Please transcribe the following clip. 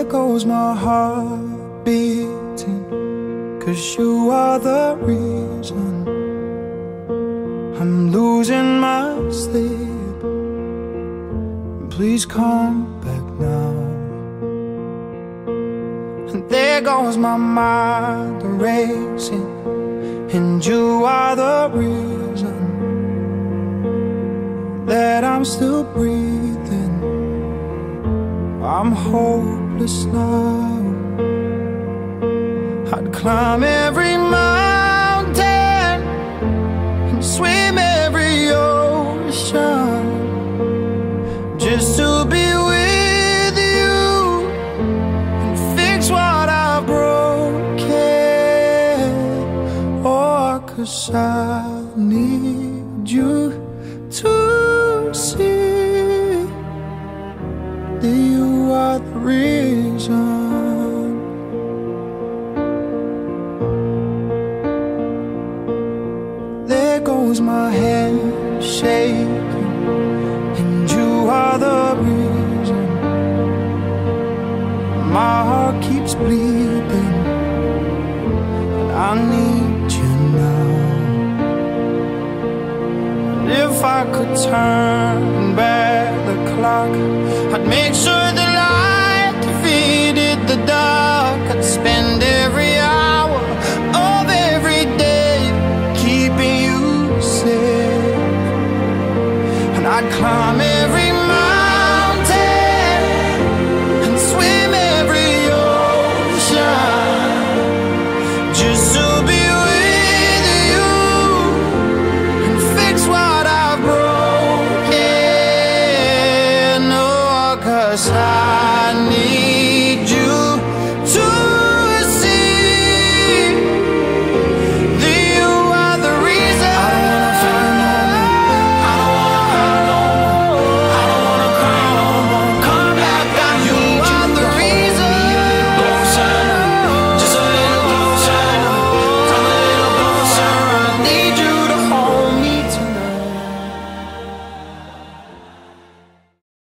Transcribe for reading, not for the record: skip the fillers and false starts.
goes my heart beating, 'cause you are the reason I'm losing my sleep. Please come back now. And there goes my mind racing, and you are the reason that I'm still breathing. I'm hopeless now. I'd climb every mountain and swim every ocean just to be with you and fix what I've broken. Oh, 'cause I need you to see that you are the reason. There goes my hand shaking, and you are the reason my heart keeps bleeding, and I need you now. And if I could turn back the clock, I'd make sure the light defeated the dark. I'd spend every hour of every day keeping you safe, and I'd climb every